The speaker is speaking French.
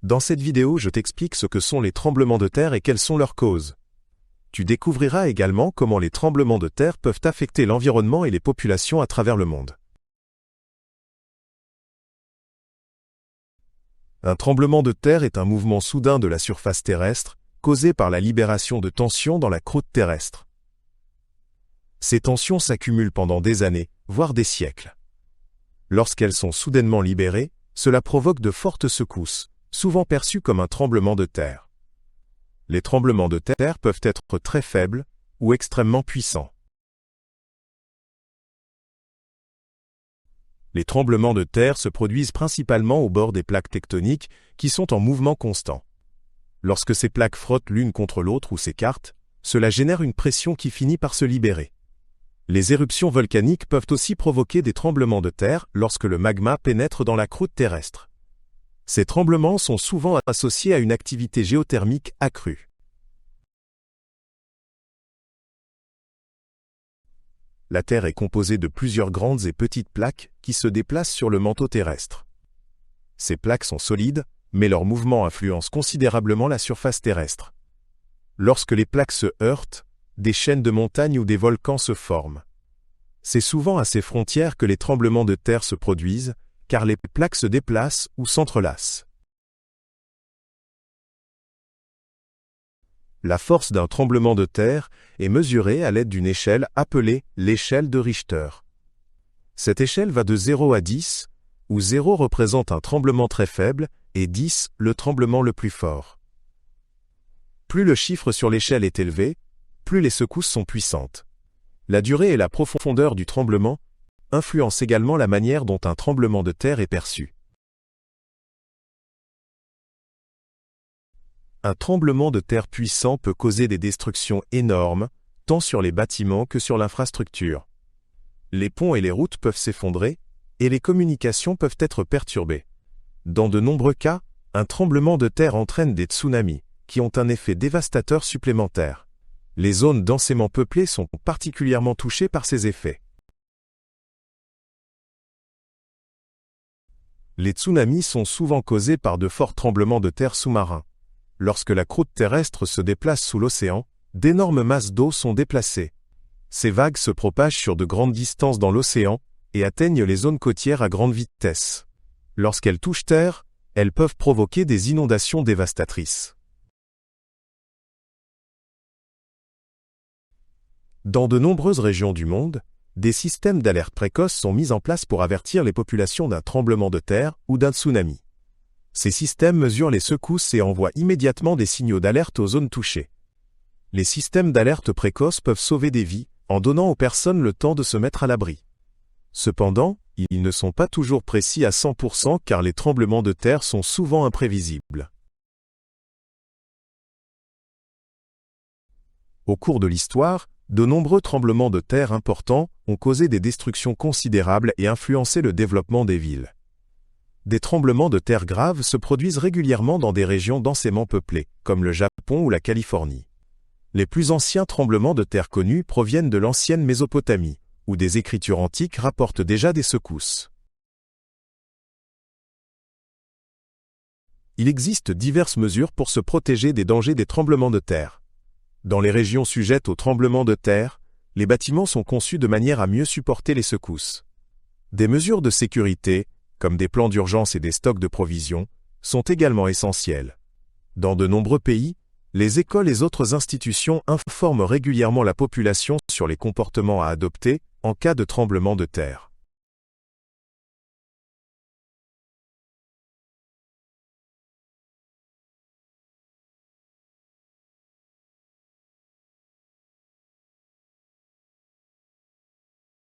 Dans cette vidéo, je t'explique ce que sont les tremblements de terre et quelles sont leurs causes. Tu découvriras également comment les tremblements de terre peuvent affecter l'environnement et les populations à travers le monde. Un tremblement de terre est un mouvement soudain de la surface terrestre, causé par la libération de tensions dans la croûte terrestre. Ces tensions s'accumulent pendant des années, voire des siècles. Lorsqu'elles sont soudainement libérées, cela provoque de fortes secousses, souvent perçues comme un tremblement de terre. Les tremblements de terre peuvent être très faibles ou extrêmement puissants. Les tremblements de terre se produisent principalement au bord des plaques tectoniques qui sont en mouvement constant. Lorsque ces plaques frottent l'une contre l'autre ou s'écartent, cela génère une pression qui finit par se libérer. Les éruptions volcaniques peuvent aussi provoquer des tremblements de terre lorsque le magma pénètre dans la croûte terrestre. Ces tremblements sont souvent associés à une activité géothermique accrue. La Terre est composée de plusieurs grandes et petites plaques qui se déplacent sur le manteau terrestre. Ces plaques sont solides, mais leur mouvement influence considérablement la surface terrestre. Lorsque les plaques se heurtent, des chaînes de montagnes ou des volcans se forment. C'est souvent à ces frontières que les tremblements de terre se produisent, car les plaques se déplacent ou s'entrelacent. La force d'un tremblement de terre est mesurée à l'aide d'une échelle appelée l'échelle de Richter. Cette échelle va de 0 à 10, où 0 représente un tremblement très faible et 10 le tremblement le plus fort. Plus le chiffre sur l'échelle est élevé, plus les secousses sont puissantes. La durée et la profondeur du tremblement influencent également la manière dont un tremblement de terre est perçu. Un tremblement de terre puissant peut causer des destructions énormes, tant sur les bâtiments que sur l'infrastructure. Les ponts et les routes peuvent s'effondrer, et les communications peuvent être perturbées. Dans de nombreux cas, un tremblement de terre entraîne des tsunamis, qui ont un effet dévastateur supplémentaire. Les zones densément peuplées sont particulièrement touchées par ces effets. Les tsunamis sont souvent causés par de forts tremblements de terre sous-marins. Lorsque la croûte terrestre se déplace sous l'océan, d'énormes masses d'eau sont déplacées. Ces vagues se propagent sur de grandes distances dans l'océan et atteignent les zones côtières à grande vitesse. Lorsqu'elles touchent terre, elles peuvent provoquer des inondations dévastatrices. Dans de nombreuses régions du monde, des systèmes d'alerte précoce sont mis en place pour avertir les populations d'un tremblement de terre ou d'un tsunami. Ces systèmes mesurent les secousses et envoient immédiatement des signaux d'alerte aux zones touchées. Les systèmes d'alerte précoce peuvent sauver des vies en donnant aux personnes le temps de se mettre à l'abri. Cependant, ils ne sont pas toujours précis à 100% car les tremblements de terre sont souvent imprévisibles. Au cours de l'histoire, de nombreux tremblements de terre importants ont causé des destructions considérables et influencé le développement des villes. Des tremblements de terre graves se produisent régulièrement dans des régions densément peuplées, comme le Japon ou la Californie. Les plus anciens tremblements de terre connus proviennent de l'ancienne Mésopotamie, où des écritures antiques rapportent déjà des secousses. Il existe diverses mesures pour se protéger des dangers des tremblements de terre. Dans les régions sujettes aux tremblements de terre, les bâtiments sont conçus de manière à mieux supporter les secousses. Des mesures de sécurité, comme des plans d'urgence et des stocks de provisions, sont également essentielles. Dans de nombreux pays, les écoles et autres institutions informent régulièrement la population sur les comportements à adopter en cas de tremblement de terre.